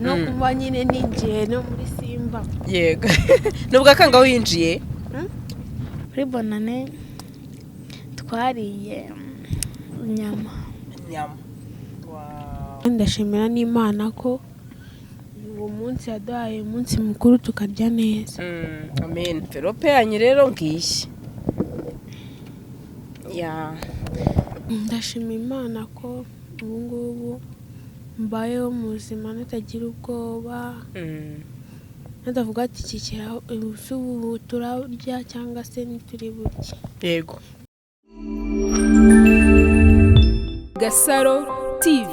no kuba nyine ninjiye no muri Simba. Yego. Nubwo akanga winjiye Kuri bonane twariye inyama. Wow. Ndashimira n'Imana ko uwo munsi yaduhaye umunsi mukuru tukarya neza. Amen. Verope yanyu rero ngiye. Ya. Ndashima Imana ko ubu ngubu mbayeho mu buzima natagira ubwoba. Nadavuga ati kikiraho ubu turarya cyangwa se ntituri burya. Yego. Gasaro TV.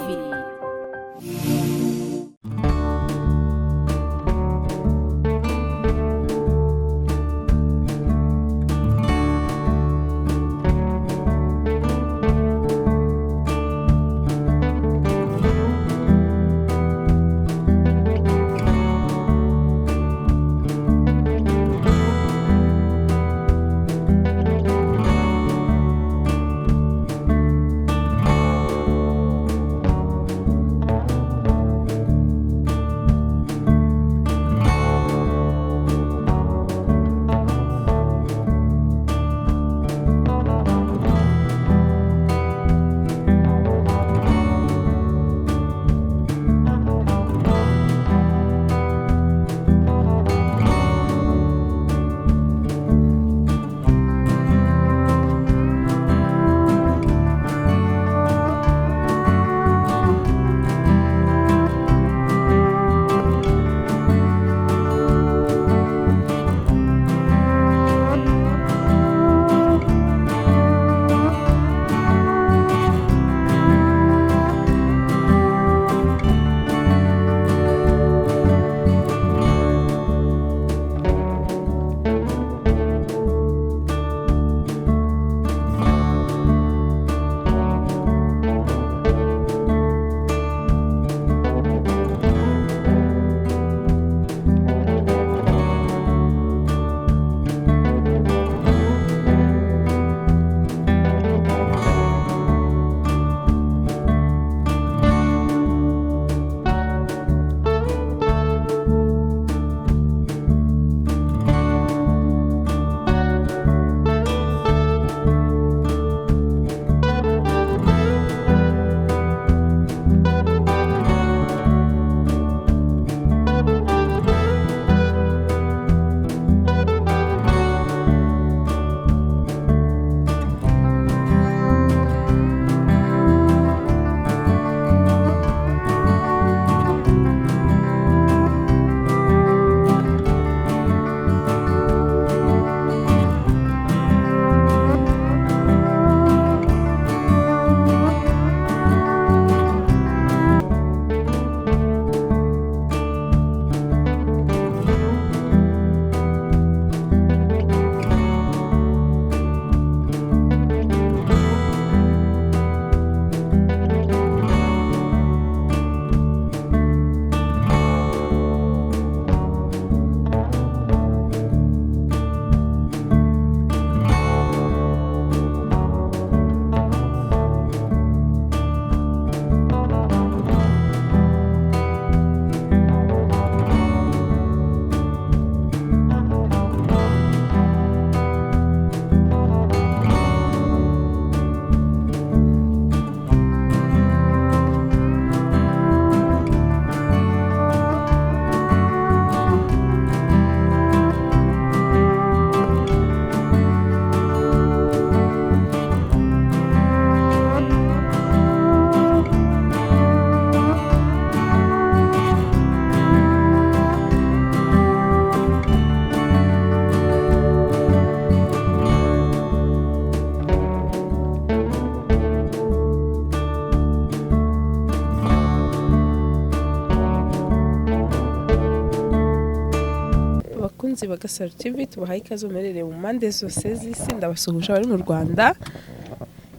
bakunzi ba Gasaro TV tubahaye ikaze umerere mu mpande zose z'isi, ndabasuhuje abari mu Rwanda,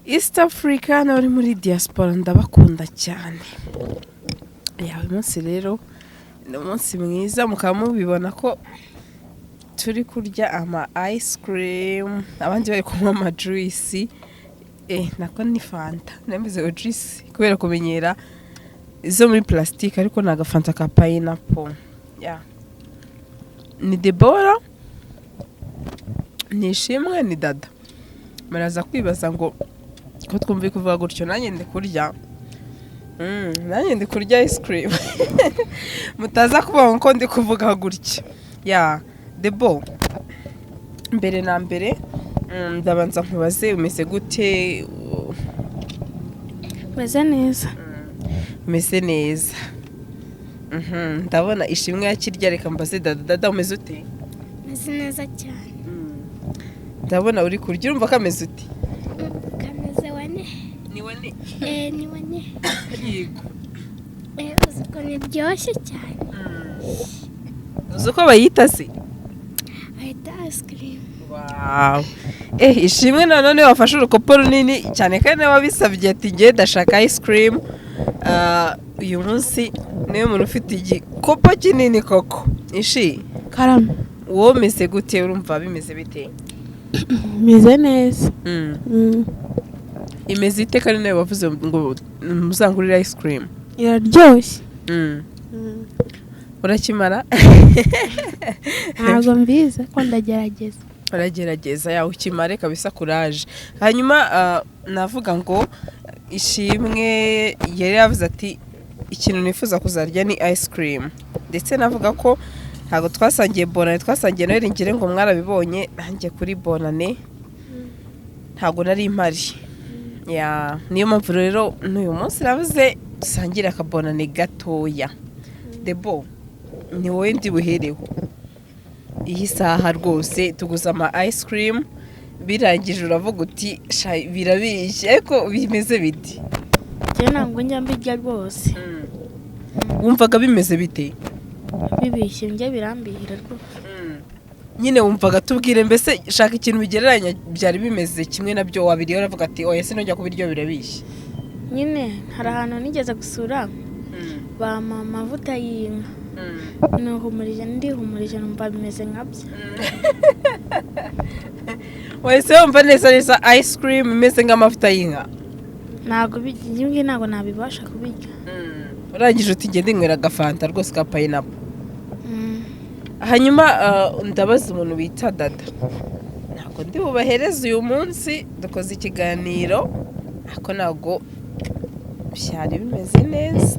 East Africa n'abari muri diaspora, ndabakunda cyane. Uyu munsi rero ni umunsi mwiza, mukaba mubibona ko turi kurya ama ice cream, abandi bari kunywa ama juice, nako ni fanta, nemeze juice kubera kumenyera izo muri plastique ariko ni agafanta ka pineapple. Ni Debora, ni Ishimwe, ni Dada. Muraza kwibaza ngo ko twumve kuvuga gutyo nanjye ndi kurya. Nanjye ndi kurya ice cream. Mutaza kuvuga ko ndi kuvuga gutyo. Debo, mbere na mbere ndabanza nkubaze umeze gute? meze neza. Umeze neza. Ndabona Ishimwe yakirya, reka mbaze Dada umeze ute? meze neza cyane. Ndabona uri kurya, urumva kameze ute? Kameze wane. Ni wane? Ni wane. Yego. Uziko ni biryoshye cyane. Uzuko bayita se? Bayita ice cream. Wow. Ishimwe nanone wafashe urukopo runini cyane kandi wabisabye ati ngiye ndashaka ice cream. Uyu munsi niwe muntu ufite igikopo kinini koko. Ishi Karame. wowe umeze gute? Urumva bimeze bite? meze neza. Imeze ite kandi nawe wavuze ngo muzangurira ice cream? iraryoshye. Urakimara? Ntabwo mbizi ko ndagerageza. Uragerageza ukimare kabisa courage. Hanyuma navuga ngo Ishimwe yari yavuze ati ikintu nifuza kuzarya ni ice cream, ndetse navuga ko ntabwo twasangiye bonane, twasangiye nawe ngire ngo mwarabibonye, nanjye kuri bonane ntabwo nari impari. Niyo mpamvu rero n'uyu munsi navuze dusangire akabonane gatoya. Debo, ni wowe ndi buhereho iyi saha rwose, tuguza ama ice cream, birangije uravuga uti birabishye, ariko bimeze biti? Njye ntabwo njya mbirya rwose. Wumvaga bimeze bite? Bibishye njye birambihira rwose. Nyine wumvaga, tubwire mbese shaka ikintu bigereranya byari bimeze kimwe nabyo wabiriye uravuga ati oya sinojya kubiryo birabishye. Nyine hari ahantu nigeze gusura bampa amavuta y'inka, ndihumurije numva bimeze nkabyo. Wese wumva neza ice cream imeze nk'amavuta y'inka? Ntabwo nabibasha kubirya. Urangije uti ngende nywera agafanta rwose ka pineapple. Hanyuma ndabaza umuntu bita Dada, ntabwo ndi bubahereze uyu munsi, dukoze ikiganiro ariko ntabwo byari bimeze neza.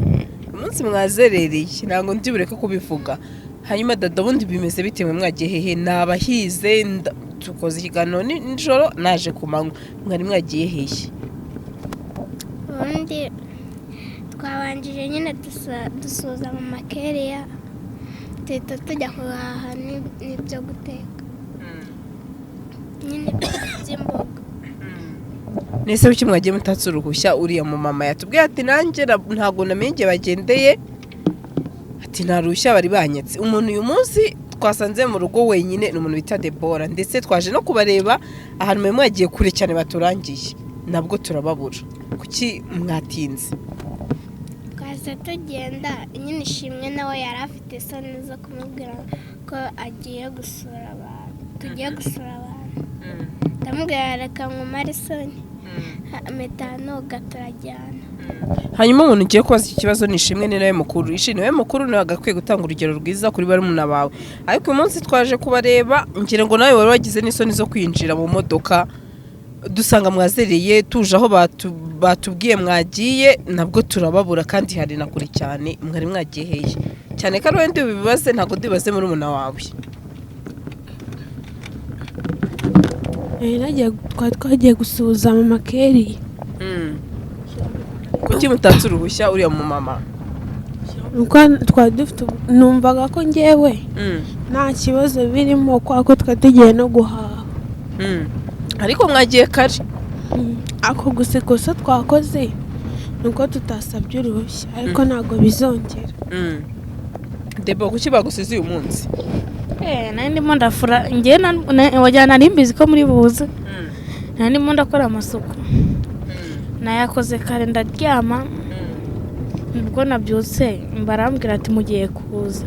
Umunsi mwazerereye ntabwo ndi bureke kubivuga. Hanyuma Dada, ubundi bimeze bite mwe mwagiye hehe? Nabahize tukoze ikiganiro nijoro, naje ku manywa, mwari mwagiye hehe? Ubundi twabanjije nyine dusoza mu makereya, tuhita tujya guhaha n'ibyo guteka nyine by'imboga. Nese biki mwagiye mutatse uruhushya? Uriya mu mama yatubwiye ati nanjye ntabwo namenye bagendeye, ati nta ruhushya bari banyetse. Umuntu uyu munsi twasanze mu rugo wenyine ni umuntu bita Debora, ndetse twaje no kubareba ahantu mwe mwagiye kure cyane baturangiye, nabwo turababura. Kuki mwatinze? Twaza tugenda nyine Ishimwe nawe yari afite isoni zo kumubwira ko agiye gusura abantu, tugiye gusura abantu. Ndamubwira reka nkumare isoni, mpita noga turajyana. Hanyuma umuntu ugiye kubaza iki kibazo ni Ishimwe, ni nawe mukuru. Ishimwe nawe mukuru nawe agakwiye gutanga urugero rwiza kuri barumuna bawe, ariko uyu munsi twaje kubareba ngira ngo nawe wari wagize n'isoni zo kwinjira mu modoka, dusanga mwazereye tuje aho batubwiye mwagiye, nabwo turababura kandi hari na kure cyane. Mwari mwagiye hehe cyane? Kandi wende bibaze, ntabwo ndibaze muri umuna wawe. Twagiye gusuhuza mama Keri. Kuki mutatse uruhushya uriya mu mama? Twari dufite, numvaga ko ngewe nta kibazo birimo ko twari tugiye no guhaha. Ariko mwagiye kare. Ako gusa ikosa twakoze nuko tutasabye uruhushya, ariko ntabwo bizongera. Debo, kuki bagusize uyu munsi? Nari ndimo ndafura, njye wajyana nimbizi ko muri buze. Nari ndimo ndakora amasuku, nayakoze kare ndaryama, nibwo nabyutse barambwira ati mugiye kuza,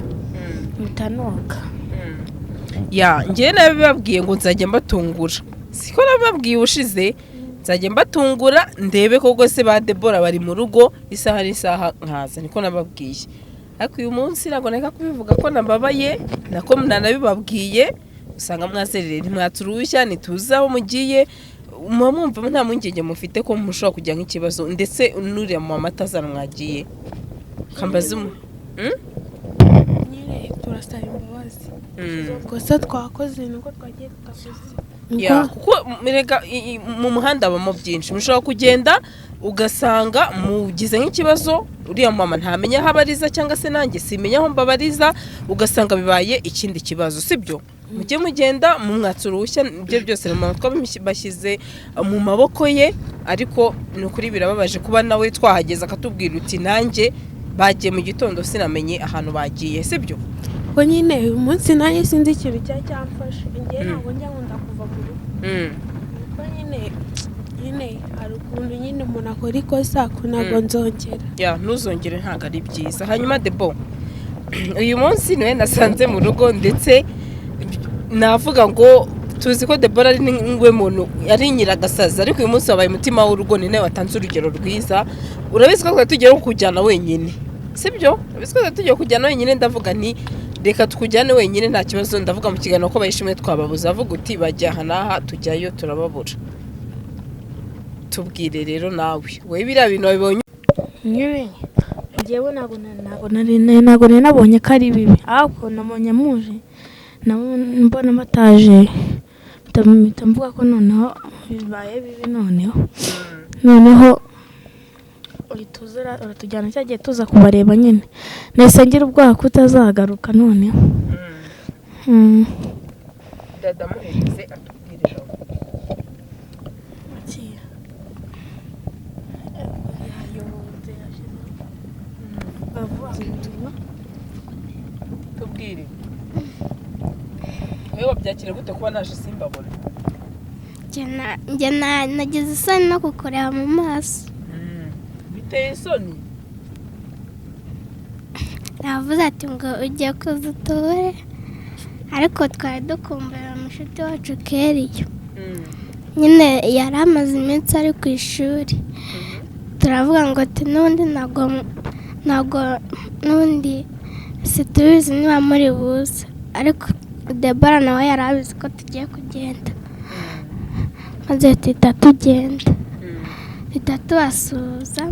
mutanoka. Njye nabibabwiye ngo nzajya mbatungura, siko nabibabwiye ushize. nzajya mbatungura ndebe koko se ba Debora bari mu rugo isaha n'isaha nkaza niko nababwiye. Ariko uyu munsi ntabwo neka kubivuga ko nababaye nako nanabibabwiye usanga mwazerere ntimwaturushya ntituzi aho mugiye mwumva nta mpungenge mufite ko mushobora kujya nk'ikibazo ndetse nuriya mu matazana mwagiye kambaze nyine turasaba imbabazi gusa twakoze nuko twagiye tutakoze kuko mu muhanda habamo byinshi mushobora kugenda ugasanga mugize nk'ikibazo uriya mama ntamenya aho abariza cyangwa se nanjye simenya aho mbabariza ugasanga bibaye ikindi kibazo sibyo mujye mugenda mu mwatsurushya ibyo byose mu matwa bashyize mu maboko ye ariko ni ukuri birababaje kuba nawe twahageza akatubwira uti nanjye bagiye mu gitondo sinamenye ahantu bagiye sibyo ko nyine uyu munsi nanjye sinzi ikintu cyamfashe ngiye ntabwo njya nkunda kuva mu rugo ko nyine hari ukuntu nyine umuntu akora ikosa ko ntabwo nzongera ntuzongere ntabwo ari byiza. Hanyuma Debo uyu munsi niwe nasanze mu rugo ndetse navuga ngo tuzi ko Debora ari niwe muntu yari nyiragasaza ariko uyu munsi wabaye umutima w'urugo ni nawe watanze urugero rwiza. Urabizi ko tugiye kujyana wenyine sibyo urabizi ko tugiye kujyana wenyine ndavuga nti reka tukujyane wenyine nta kibazo ndavuga mu kiganiro ko bayishimwe twababuza avuga uti bajya aha n'aha tujyayo turababura. Tubwire rero nawe wowe biriya bintu wabibonye nyine njyewe ntabwo nari nabonye ko ari bibi ahubwo nabonye muje mbona bataje mpita mvuga ko noneho bibaye bibi noneho uratujyana cyagiye tuza kubareba nyine nahise ngira ubwoba ko utazagaruka noneho dada muhereze atubwire tubwire wewe wabyakira gute kuba naje simbabona njye nagize isoni no kukureba mu maso biteye isoni navuze ati ngo ugiye kuza utore ariko twari dukumbura mushuti wacu Keriyo nyine yari amaze iminsi ari ku ishuri turavuga ngo ati n'ubundi ntabwo n'ubundi situbizi niba muri buze ariko Debora nawe yari abizi ko tugiye kugenda maze tuhita tugenda tuhita tubasuhuza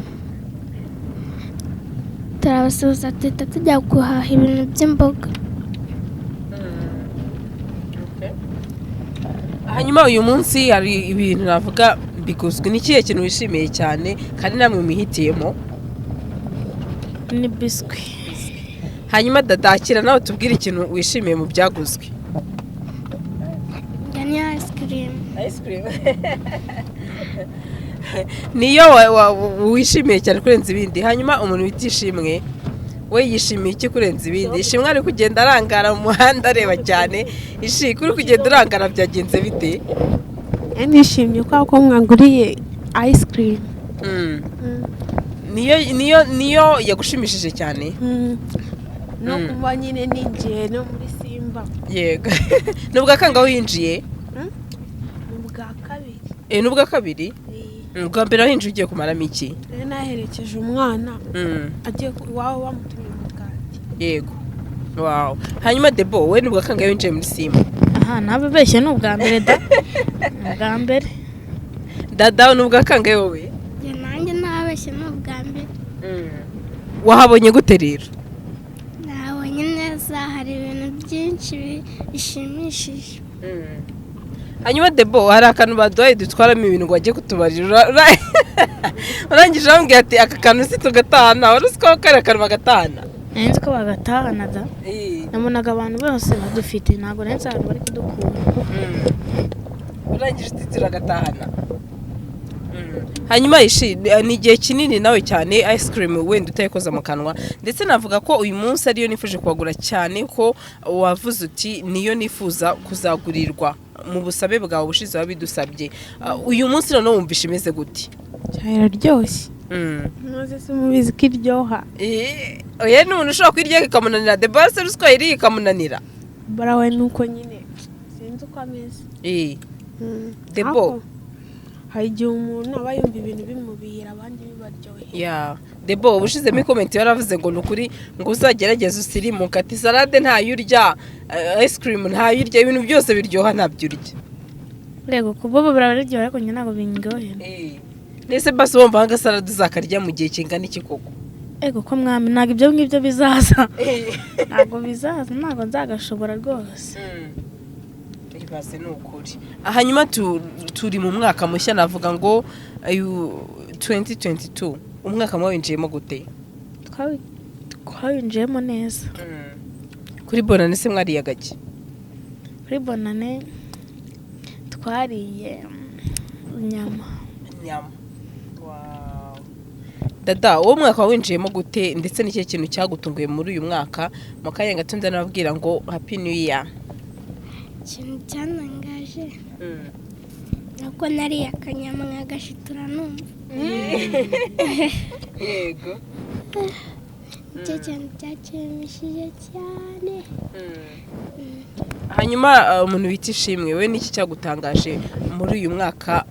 turabasuhuza tuhita tujya guhaha ibintu by'imboga. Hanyuma uyu munsi hari ibintu navuga biguzwe n'ikihe kintu wishimiye cyane kandi namwe mwihitiyemo ni biswi. Hanyuma dadakira nawe tubwire ikintu wishimiye mu byaguzwe. Ni ice cream. Ice cream. Niyo wishimiye cyane kurenza ibindi. Hanyuma umuntu witishimwe we yishimiye iki kurenza ibindi? Ishimwe ari kugenda arangara mu muhanda areba cyane. Kuri kugenda urangara byagenze bite? Nishimye ko mwanguriye ice cream. Niyo yagushimishije cyane. No kuba nyine ninjiye no muri Simba. Yego. Nubwo akanga winjiye? Nubwa kabiri. Nubwo kabiri? Ubwa mbere wahinje ugiye kumaramo iki? Naherekeje umwana. Agiye iwawe bamutumye mu bwati. Yego. Wow. Hanyuma Debo we nubwo akanga winjiye muri Simba? Aha nababeshye n'ubwa mbere da. Ubwa mbere. Dada nubwo akanga wowe? Nanjye nababeshye n'ubwa mbere. Wahabonye gute rero? Nabonye neza hari ibintu byinshi bishimishije. Hanyuma Debo hari akantu baduhaye dutwaramo ibintu ngo bajye kutubarira urangije bambwiye ati aka kantu si tugatahana wari uzi ko kari akantu bagatahana nzi ko bagatahana da nabonaga abantu bose badufite ntabwo nzi ahantu bari kudukura urangije uti turagatahana. Hanyuma ni igihe kinini nawe cyane ice cream wenda utayikoza mu kanwa ndetse navuga ko uyu munsi ariyo nifuje kubagura cyane ko wavuze uti niyo nifuza kuzagurirwa mu busabe bwawe bushize wabidusabye. Uyu munsi noneho wumvishe imeze gute? Cyararyoshye. Ntuzi se mubizi ko iryoha. Oya n'umuntu ushobora kwirya ikamunanira de base ruswa iri ikamunanira. Barawe nuko nyine sinzi uko ameze. Debo hari igihe umuntu aba yumva ibintu bimubihira abandi bibaryoheye. ya Debo ubushizemo comment yaravuze ngo nukuri ngo uzagerageze usirimuka ati salade ntayo urya, ice cream ntayo urya, ibintu byose biryoha ntabyo urya. Rego kubobo bararyoha ariko njye ntabwo bingoye. Nese basi wumva nga salade uzakarya mu gihe kingana iki koko? Ego ko mwami ntabwo ibyo ngibyo bizaza. Ntabwo bizaza, ntabwo nzagashobora rwose. Ibaze nukuri. Hanyuma turi mu mwaka mushya navuga ngo 2022. Umwaka mwawinjiyemo gute? Twawinjiyemo neza. Kuri bonane se mwariye gake? Kuri bonane twariye inyama. Wow. Dada, uwo mwaka winjiyemo gute ndetse n'icyo kintu cyagutunguye muri uyu mwaka? Mukanya gato ndanababwira ngo happy new year. ikintu cyanangaje nuko nariye akanyama nkagashitura numva. Yego. icyo kintu cyashimishije cyane. Hanyuma umuntu bita Ishimwe, we n'iki cyagutangaje muri uyu mwaka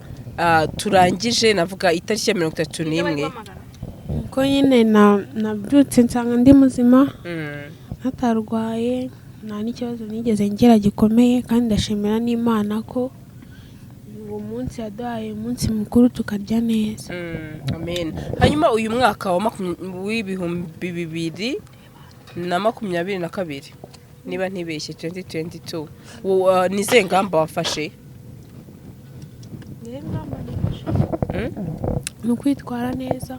turangije navuga itariki ya 31? Ko nyine nabyutse nsanga ndi muzima natarwaye, nta n'ikibazo nigeze ngira gikomeye, kandi ndashimira n'Imana ko uwo munsi yaduhaye umunsi mukuru tukarya neza. Amen. Hanyuma uyu mwaka w'ibihumbi 2022 niba ntibeshye 2022 nize ngamba wafashe? Ni ukwitwara neza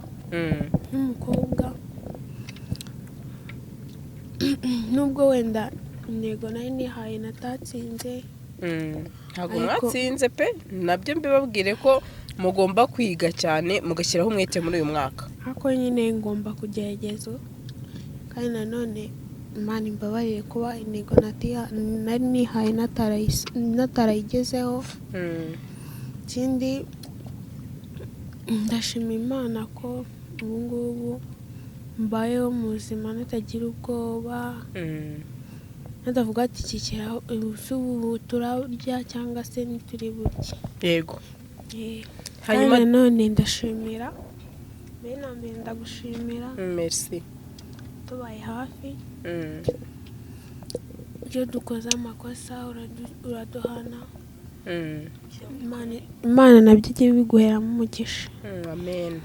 nk'umukobwa, nubwo wenda intego nari nihaye natatsinze. Ntabwo mwatsinze pe, nabyo mbibabwire ko mugomba kwiga cyane mugashyiraho umwete muri uyu mwaka. Ariko nyine ngomba kugerageza, kandi nanone Imana imbabarire kuba intego nari nihaye natarayigezeho. Ikindi ndashima Imana ko ubu ngubu mbayeho mu buzima natagira ubwoba, natavuga ati kikiraho ubu turarya cyangwa se ntituri burye. Yego. Hanyuma none ndashimira, mbere ndagushimira. Merci. Tubaye hafi. Iyo dukoze amakosa uraduhana. Imana nabyo igiye biguheramo umugisha. Amen.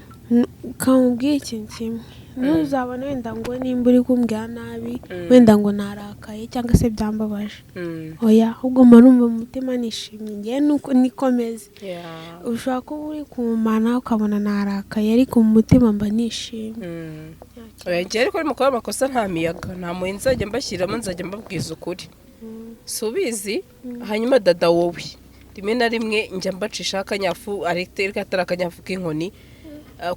Kamubwiye ikintu kimwe, ntuzabona wenda ngo nimba uri kumbwira nabi wenda ngo narakaye cyangwa se byambabaje. Oya, ahubwo marumva mu mutima nishimye, ngiye nuko nikomeze. Ushobora kuba uri kumana ukabona narakaye, ariko mu mutima mba nishimye. Oya, ngiye ariko ari mukora amakosa nta miyaga, nta muhe nzajya mbashyiramo, nzajya mbabwiza ukuri. Subizi. Hanyuma dada wowe rimwe na rimwe njya mbacisha akanyafu ariko atari akanyafu k'inkoni,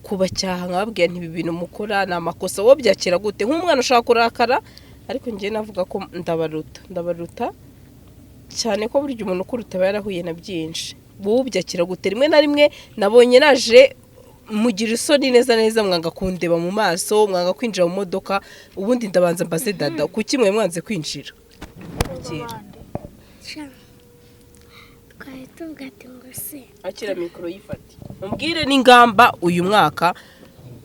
kubacyaha nkababwira nti ibi bintu mukora ni amakosa, wowe byakira gute? Nk'umwana ushaka kurakara, ariko ngiye navuga ko ndabaruta cyane, ko burya umuntu ukuruta aba yarahuye na byinshi. Wowe byakira gute? Rimwe na rimwe nabonye naje mugira isoni neza mwanga kundeba mu maso, mwanga kwinjira mu modoka, ubundi ndabanza mbaze dada kuki mwe mwanze kwinjira? twari tuvuga ati ngo se akira mikoro yifate, umbwire n'ingamba uyu mwaka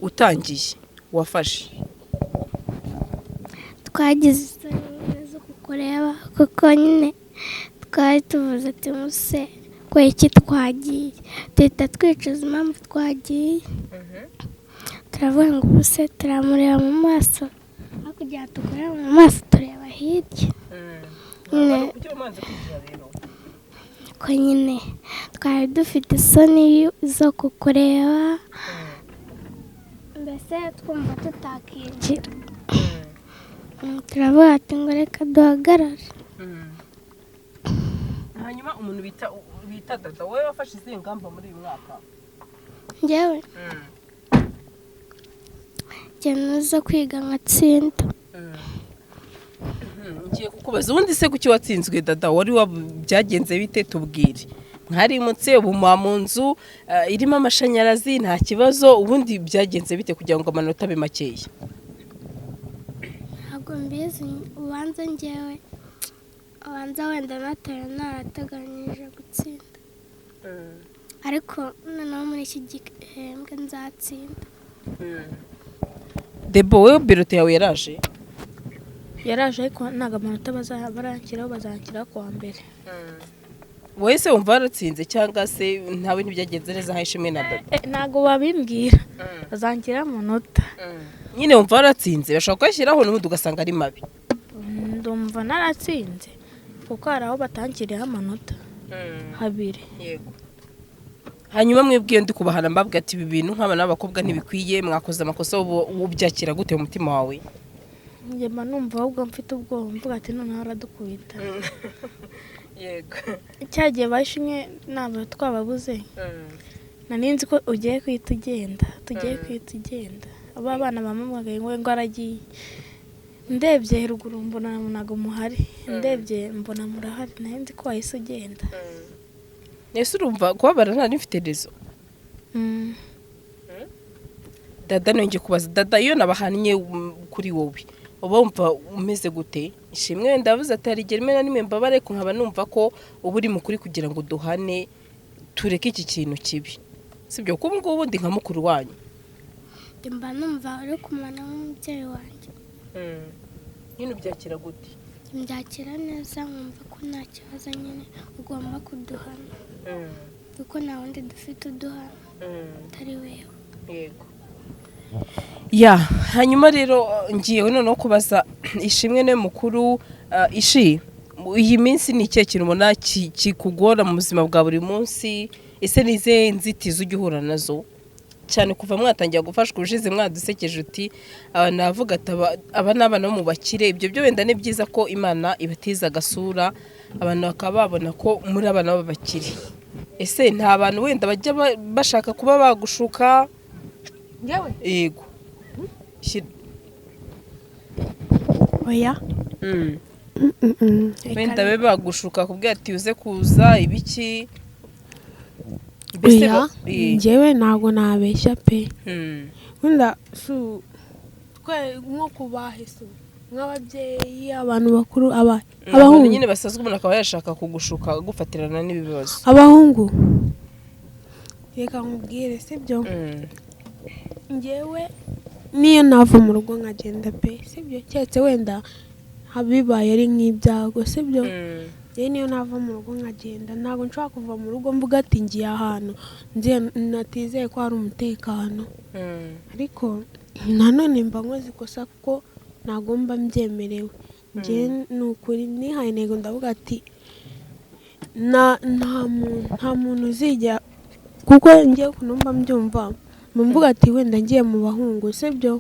utangiye wafashe. twagize isoni zo kukureba, kuko nyine twari tuvuze ati muse ko iki twagiye, duhita twicuza impamvu twagiye. turavuga ngo ubuse turamureba mu maso, aho kugira ngo tukurebe mu maso tureba hirya. ko nyine twari dufite isoni zo kukureba, mbese twumva tutakinjira. turavuga ati ngo reka duhagarare. Hanyuma umuntu bita dada, wowe wafashe izihe ngamba muri uyu mwaka? Njyewe ikintu zo kwiga nkatsinda. Ngiye kukubaza ubundi se kuki watsinzwe dada, wari byagenze bite? Tubwire. Mwarimutse ubu mu nzu irimo amashanyarazi nta kibazo, ubundi byagenze bite kugira ngo amanota abe makeya? Ntabwo mbizi, ubanza njyewe wenda narateganyije gutsinda, ariko noneho muri iki gihembwe nzatsinda. Debo wowe birote yawe yaraje yaraje ariko ntabwo amanota baranshyiraho bazanshyiraho ku wa mbere. wowe se wumva waratsinze cyangwa se ntawe ntibyagenze neza nka Ishimwe na Dada? ntabwo babimbwira bazanshyiraho amanota. nyine wumva waratsinze bashobora kuyashyiraho n'ubundi ugasanga ari mabi. ndumva naratsinze kuko hari aho batanshyiriyeho amanota habiri. yego hanyuma mwebwe ndi kubahana mbabwa ati ibi bintu nk'abana b'abakobwa ntibikwiye mwakoze amakosa ubyakira gute mu mutima wawe? njye mba numva ahubwo mfite ubwoba mvuga ati noneho aradukubita. yego cyagiye Ishimwe ntabwo twababuze nari nzi ko ugiye kwita ugenda tugiye kwita ugenda aba bana bamubwagaye ngo aragiye ndebye ruguru mbona ntabwo muhari ndebye mbona murahari nari nzi ko wahise ugenda. ese urumva kubabara nta n'ifite rezo? Dada nongeye kubaza Dada iyo nabahannye kuri wowe uba wumva umeze gute? Ishimwe wenda yavuze ati hari igihe rimwe na rimwe mbabare ko nkaba numva ko uba uri mukuri kugira ngo duhane tureke iki kintu kibi, sibyo? kuko ngubu ndi nka mukuru wanyu. mba numva uri kumwana n'umubyeyi wanjye. nyine ubyakira gute? mbyakira neza nkumva ko nta kibazo nyine ugomba kuduhana kuko nta wundi dufite uduhana atari wewe. yego ya hanyuma rero ngiyewe noneho kubaza Ishimwe ne mukuru. Ishi iyi minsi ni ikihe kintu ubona kikugora mu buzima bwa buri munsi? ese nize nzitizi ujya uhura nazo cyane kuva mwatangira gufashwa ubushize mwadusekeje uti navuga ati aba n'abana bo mu bakire? ibyo byo wenda ni byiza ko Imana ibatiza agasura abantu bakaba babona ko muri abana b'abakire. ese nta bantu wenda bajya bashaka kuba bagushuka? yego oya wenda be bagushuka kubwira ati uze kuza ibiki? oya njyewe ntabwo nabeshya pe. wenda nko kubahise nk'ababyeyi abantu bakuru abahungu nyine basazwe umuntu akaba yashaka kugushuka gufatirana n'ibibazo. abahungu reka nkubwire sibyo njyewe niyo nava mu rugo nkagenda pe sibyo keretse wenda habibaye ari nk'ibyago sibyo. njyewe niyo nava mu rugo nkagenda ntabwo nshobora kuva mu rugo mvuga ati ngiye ahantu natizeye ko hari umutekano. ariko nanone mba nkoze ikosa kuko ntabwo mba mbyemerewe. njyewe ni ukuri nihaye intego ndavuga ati nta muntu uzijya kuko ngiye kunumva mbyumva mvuga ati wenda ngiye mu bahungu sibyo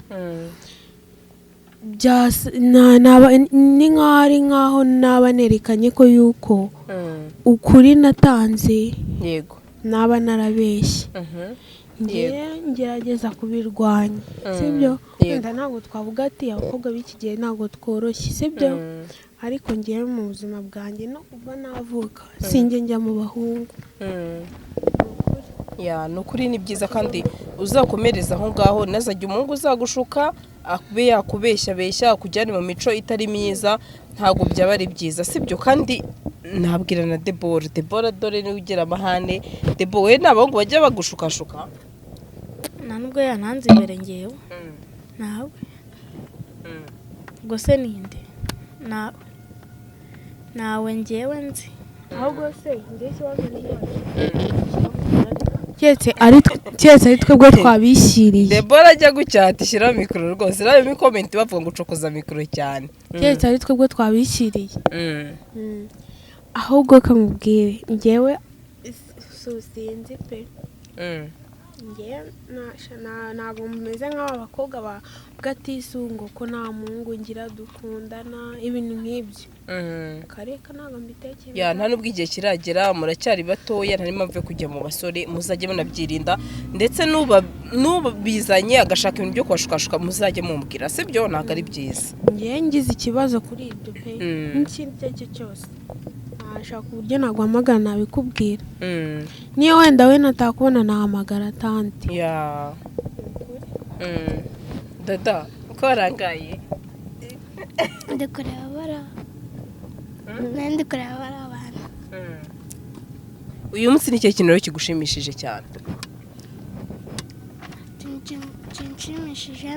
ni nk'aho ari nk'aho naba nerekanye ko yuko ukuri natanze yego naba narabeshye. ngerageza kubirwanya sibyo. wenda ntabwo twavuga ati abakobwa b'iki gihe ntabwo tworoshye sibyo ariko ngewe mu buzima bwanjye no kuva navuka sinjye njya mu bahungu. ni ukuri ni byiza kandi uzakomereza aho ngaho nazajya umuhungu uzagushuka akube yakubeshya akujyane mu mico itari myiza ntabwo byaba ari byiza sibyo. kandi nabwira na Debora dore niwe ugira amahane. Debo we n'abahungu bajya bagushukashuka? nta nubwo yananze imbere ngewe nawe ubwo se ninde nawe ngewe nzi ahubwo se njye ikibazo keretse ari twebwe twabishyiriye. Debora ajya gucyata ishyiraho mikoro rwose nawe muri komenti bavuga ngo ucokoza mikoro cyane. keretse ari twebwe twabishyiriye ahubwo kamubwire njyewe sinzi pe. njyewe ntabwo meze nk'aba bakobwa bavuga ati isungo ko nta muhungu ngira dukundana ibintu nk'ibyo. kareka ntabwo mbitekereza. nta n'ubwo igihe kiragera muracyari batoya nta n'impamvu yo kujya mu basore muzajye munabyirinda ndetse n'ubizanye agashaka ibintu byo kubashukashuka muzajye mumubwira sibyo ntabwo ari byiza. njyewe ngize ikibazo kuri ibyo pe n'ikindi icyo ari cyo cyose nashaka uburyo naguhamagara nabikubwira. niyo wenda we natakubona nahamagara tante. Dada uko warangaye? ndi kureba bara abantu. uyu munsi ni ikihe kintu rero kigushimishije cyane? kinshimishije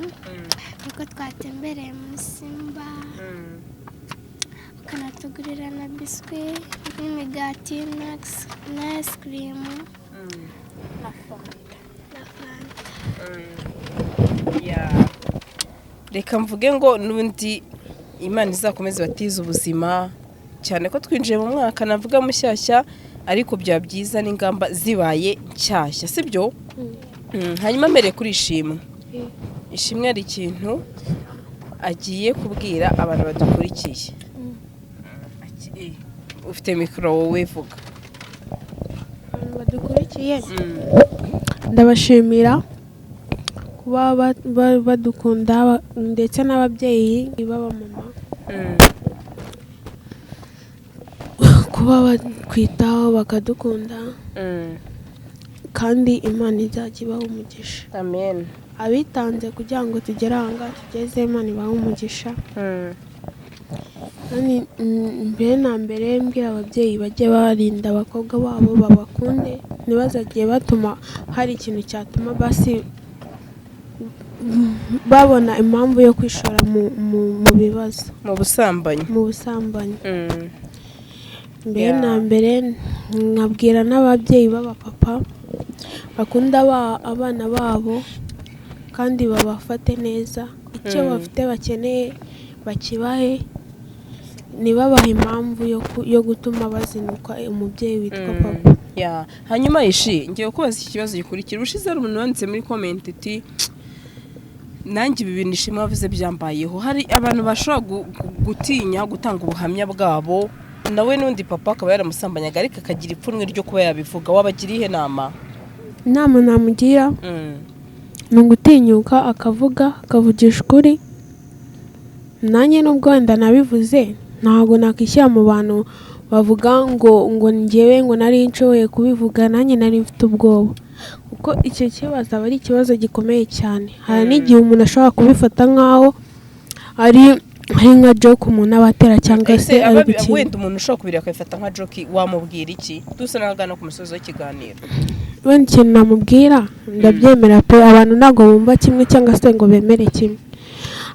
nuko twatembereye muri Simba ukanatugurira na biswi n'imigati na ice cream na fanta. Reka mvuge ngo n'ubundi Imana izakomeze batize ubuzima cyane ko twinjiye mu mwaka navuga mushyashya, ariko byaba byiza n'ingamba zibaye nshyashya, sibyo? Hanyuma mbere kuri ishimwe ari ikintu agiye kubwira abantu badukurikiye. Ufite mikoro wowe vuga. Abantu badukurikiye ndabashimira kuba badukunda ndetse n'ababyeyi b'abamama kuba batwitaho bakadukunda kandi Imana izajya ibaha umugisha. Amen. Abitanze kugira ngo tugere aha ngaha tugeze, Imana ibaha umugisha. Kandi mbere na mbere mbwira ababyeyi bajye barinda abakobwa babo, babakunde, ntibazagiye batuma hari ikintu cyatuma basi babona impamvu yo kwishora mu bibazo, mu busambanyi. Mbere na mbere nkabwira n'ababyeyi b'abapapa bakunda abana babo kandi babafate neza, icyo bafite bakeneye bakibahe, ntibabahe impamvu yo gutuma bazinuka umubyeyi witwa papa. Hanyuma ngiye kubaza iki kibazo gikurikira. Ubushize hari umuntu wanditse muri comment ati nanjye ibi bintu Ishimwe wavuze byambayeho. Hari abantu bashobora gutinya gutanga ubuhamya bwabo, nawe n'undi papa akaba yaramusambanyaga ariko akagira ipfunwe ryo kuba yabivuga. Wabagira ihe nama? Inama namugira ni ugutinyuka akavugisha ukuri. Nanjye nubwo wenda nabivuze ntabwo nakishyira mu bantu bavuga ngo njyewe ngo nari nshoboye kubivuga, nanjye nari mfite ubwoba, kuko icyo kibazo aba ari ikibazo gikomeye cyane. Hari n'igihe umuntu ashobora kubifata nk'aho ari nka joke umuntu aba atera cyangwa se ari gukina. Wenda umuntu ushobora kubira akabifata nka joke, wamubwira iki? Dusa n'abagana ku musozi w'ikiganiro. Wenda ikintu namubwira ndabyemera pe, abantu ntabwo bumva kimwe cyangwa se ngo bemere kimwe,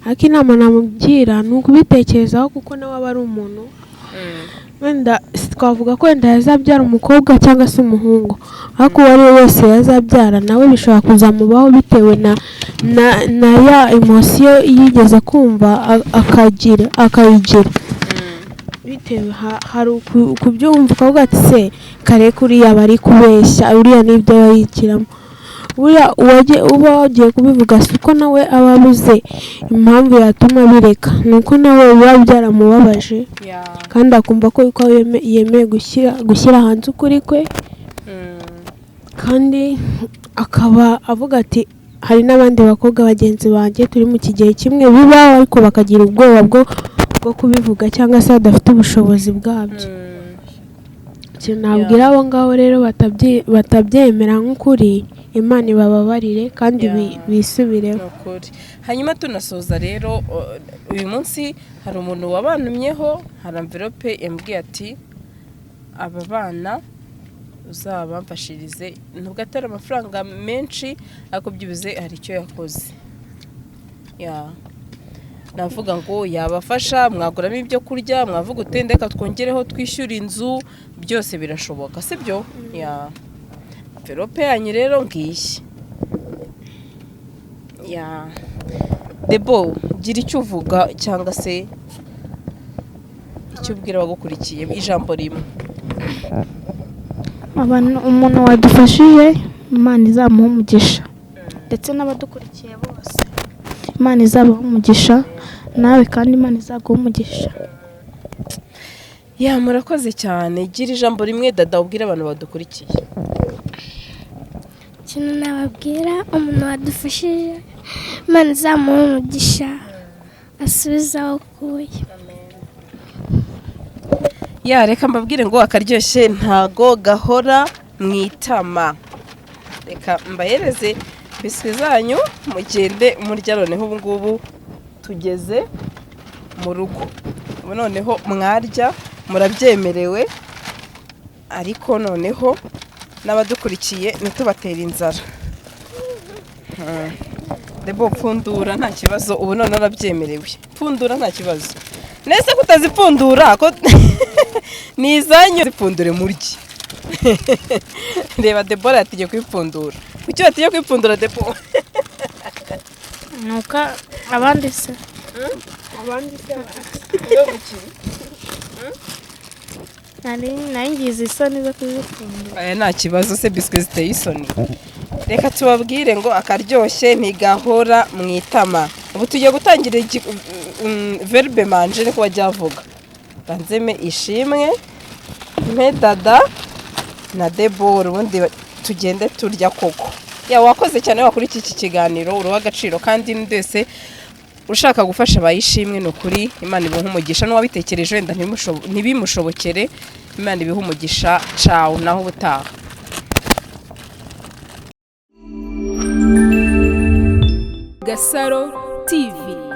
ariko inama namubwira ni ukubitekerezaho kuko nawe aba ari umuntu. Wenda twavuga ko wenda yazabyara umukobwa cyangwa se umuhungu, ariko uwo ari we wese yazabyara nawe bishobora kuzamubaho bitewe na ya emosiyo yigeze kumva akayigira, bitewe hari ukubyumva ukavuga ati se kare kuriya bari kubeshya, uriya n'ibyo yayigiramo. Buriya uba wagiye kubivuga si uko nawe aba abuze impamvu yatuma bireka, ni uko nawe biba byaramubabaje kandi akumva ko yemeye gushyira hanze ukuri kwe, kandi akaba avuga ati hari n'abandi bakobwa bagenzi banjye turi mu kigero kimwe bibaho ariko bakagira ubwoba bwo kubivuga cyangwa se badafite ubushobozi bwabyo. Nabwira abo ngabo rero batabyemera nk'ukuri, Imana ibababarire kandi bisubireho. Hanyuma tunasoza rero, uyu munsi hari umuntu wabantumyeho, hari envelope yambwiye ati aba bana uzabamfashirize, nubwo atari amafaranga menshi ariko byibuze hari icyo yakoze. Navuga ngo yabafasha, mwaguramo ibyo kurya, mwavuga utendeka twongereho twishyura inzu, byose birashoboka, sibyo? Envelope yanyu rero ngiyi. Debo, gira icyo uvuga cyangwa se icyo ubwira abagukurikiye, ijambo rimwe. Umuntu wadufashije Imana izamuha umugisha, ndetse n'abadukurikiye bose Imana izabaha umugisha, nawe kandi Imana izaguha umugisha. Murakoze cyane. Gira ijambo rimwe dada ubwira abantu badukurikiye. Ikintu nababwira, umuntu wadufashije Imana izamuha umugisha, asubize aho ukuye. Reka mbabwire ngo akaryoshye ntago gahora mu itama. Reka mbahereze biswi zanyu mugende murya. Noneho ubu ngubu tugeze mu rugo, noneho mwarya, murabyemerewe. ariko noneho n'abadukurikiye ntitubatera inzara. Debo pfundura nta kibazo, ubu none arabyemerewe. Pfundura nta kibazo. Nese kutazipfundura ko nizanyo zipfundure muryi. Reba Debora yategeye kwipfundura. Kuki yategeye kwipfundura Debo? nuka abandi se nari ngize isoni zo kuzipfundura. Aya nta kibazo se biswi ziteye isoni. Reka tubabwire ngo akaryoshye ntigahora mu itama. Ubu tugiye gutangira verbe manger niko wajyavuga. Banzeme ishimwe mpe dada na Debora ubundi tugende turya koko. Ya wakoze cyane wakuri iki kiganiro uruha agaciro kandi ndese ushaka gufasha abayishimwe no kuri Imana ibuha umugisha n'uwabitekereje wenda ntibimushobokere. Imana ibiha umugisha. Ciao naho ubutaha. Gasaro TV.